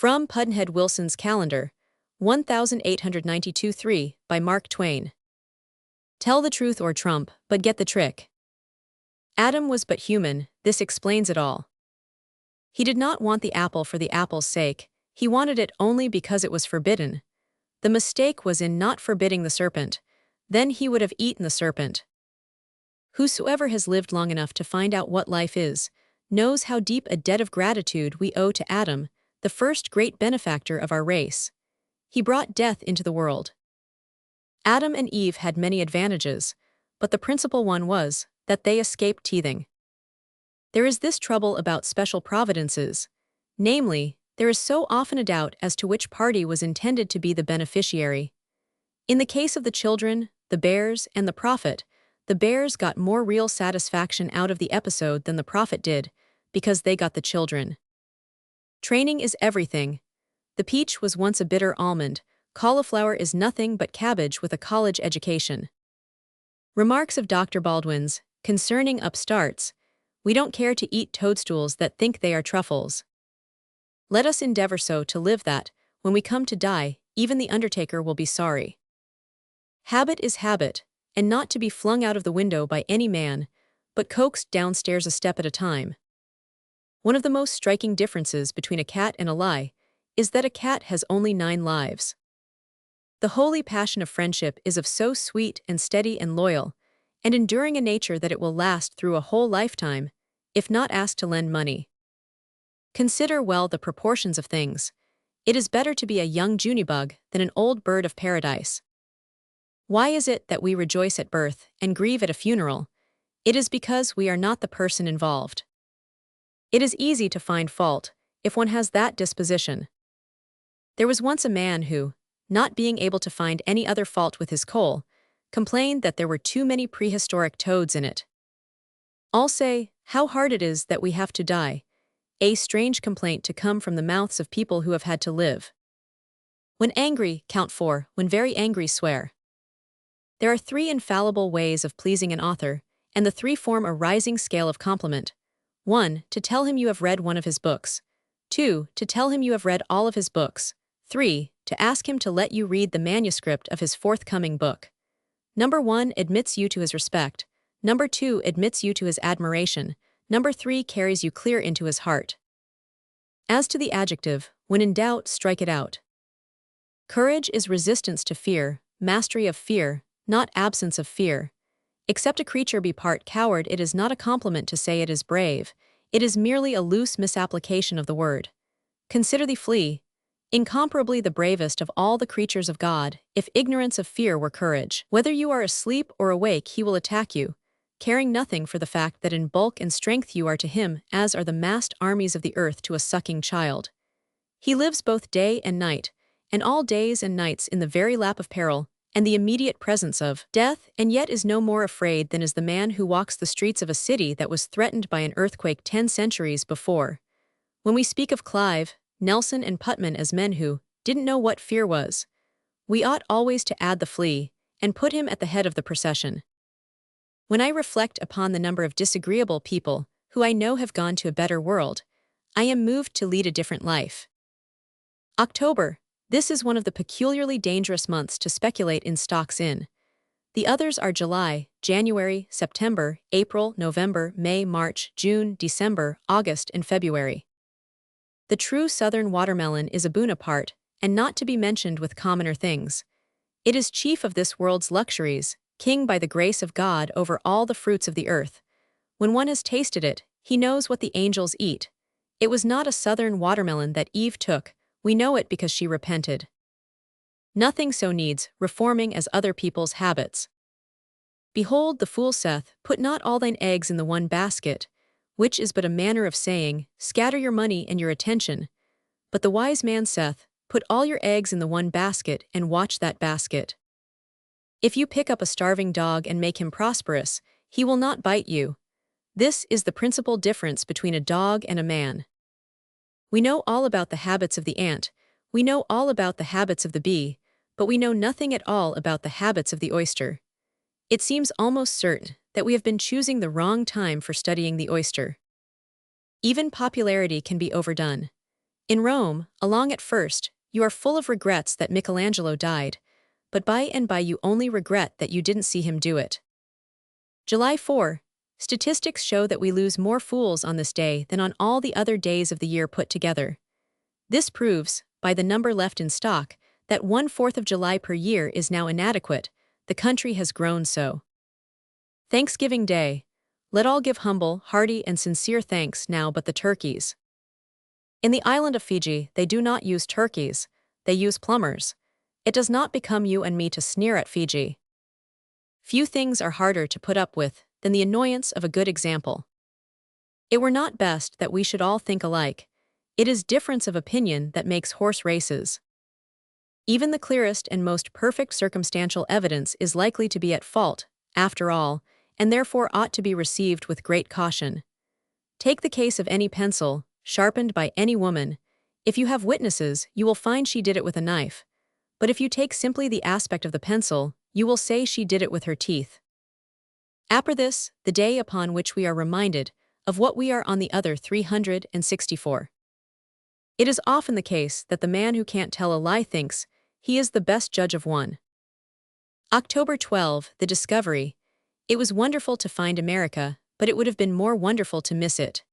From Pudd'nhead Wilson's Calendar, 1892-3 by Mark Twain. Tell the truth or trump, but get the trick. Adam was but human, this explains it all. He did not want the apple for the apple's sake, he wanted it only because it was forbidden. The mistake was in not forbidding the serpent, then he would have eaten the serpent. Whosoever has lived long enough to find out what life is, knows how deep a debt of gratitude we owe to Adam, the first great benefactor of our race. He brought death into the world. Adam and Eve had many advantages, but the principal one was that they escaped teething. There is this trouble about special providences, namely, there is so often a doubt as to which party was intended to be the beneficiary. In the case of the children, the bears, and the prophet, the bears got more real satisfaction out of the episode than the prophet did, because they got the children. Training is everything. The peach was once a bitter almond, cauliflower is nothing but cabbage with a college education. Remarks of Dr. Baldwin's, concerning upstarts, we don't care to eat toadstools that think they are truffles. Let us endeavor so to live that, when we come to die, even the undertaker will be sorry. Habit is habit, and not to be flung out of the window by any man, but coaxed downstairs a step at a time. One of the most striking differences between a cat and a lie is that a cat has only 9 lives. The holy passion of friendship is of so sweet and steady and loyal, and enduring a nature that it will last through a whole lifetime, if not asked to lend money. Consider well the proportions of things. It is better to be a young Junibug than an old bird of paradise. Why is it that we rejoice at birth and grieve at a funeral? It is because we are not the person involved. It is easy to find fault, if one has that disposition. There was once a man who, not being able to find any other fault with his coal, complained that there were too many prehistoric toads in it. All say, how hard it is that we have to die, a strange complaint to come from the mouths of people who have had to live. When angry, count 4, when very angry, swear. There are 3 infallible ways of pleasing an author, and the 3 form a rising scale of compliment. 1. To tell him you have read one of his books. 2. To tell him you have read all of his books. 3. To ask him to let you read the manuscript of his forthcoming book. Number 1 admits you to his respect. Number 2 admits you to his admiration. Number 3 carries you clear into his heart. As to the adjective, when in doubt, strike it out. Courage is resistance to fear, mastery of fear, not absence of fear. Except a creature be part coward, it is not a compliment to say it is brave, it is merely a loose misapplication of the word. Consider the flea, incomparably the bravest of all the creatures of God, if ignorance of fear were courage. Whether you are asleep or awake, he will attack you, caring nothing for the fact that in bulk and strength you are to him as are the massed armies of the earth to a sucking child. He lives both day and night, and all days and nights in the very lap of peril, and the immediate presence of death, and yet is no more afraid than is the man who walks the streets of a city that was threatened by an earthquake 10 centuries before. When we speak of Clive, Nelson, and Putman as men who didn't know what fear was, we ought always to add the flea, and put him at the head of the procession. When I reflect upon the number of disagreeable people who I know have gone to a better world, I am moved to lead a different life. October. This is one of the peculiarly dangerous months to speculate in stocks in. The others are July, January, September, April, November, May, March, June, December, August, and February. The true southern watermelon is a Bonaparte, and not to be mentioned with commoner things. It is chief of this world's luxuries, king by the grace of God over all the fruits of the earth. When one has tasted it, he knows what the angels eat. It was not a southern watermelon that Eve took, we know it because she repented. Nothing so needs reforming as other people's habits. Behold, the fool saith, put not all thine eggs in the one basket, which is but a manner of saying, scatter your money and your attention. But the wise man saith, put all your eggs in the one basket and watch that basket. If you pick up a starving dog and make him prosperous, he will not bite you. This is the principal difference between a dog and a man. We know all about the habits of the ant, we know all about the habits of the bee, but we know nothing at all about the habits of the oyster. It seems almost certain that we have been choosing the wrong time for studying the oyster. Even popularity can be overdone. In Rome, along at first, you are full of regrets that Michelangelo died, but by and by you only regret that you didn't see him do it. July 4. Statistics show that we lose more fools on this day than on all the other days of the year put together. This proves, by the number left in stock, that 1/4 of July per year is now inadequate. The country has grown so. Thanksgiving Day. Let all give humble, hearty, and sincere thanks now but the turkeys. In the island of Fiji, they do not use turkeys, they use plumbers. It does not become you and me to sneer at Fiji. Few things are harder to put up with than the annoyance of a good example. It were not best that we should all think alike. It is difference of opinion that makes horse races. Even the clearest and most perfect circumstantial evidence is likely to be at fault, after all, and therefore ought to be received with great caution. Take the case of any pencil, sharpened by any woman. If you have witnesses, you will find she did it with a knife. But if you take simply the aspect of the pencil, you will say she did it with her teeth. Apper this, the day upon which we are reminded of what we are on the other 364. It is often the case that the man who can't tell a lie thinks he is the best judge of one. October 12, the discovery. It was wonderful to find America, but it would have been more wonderful to miss it.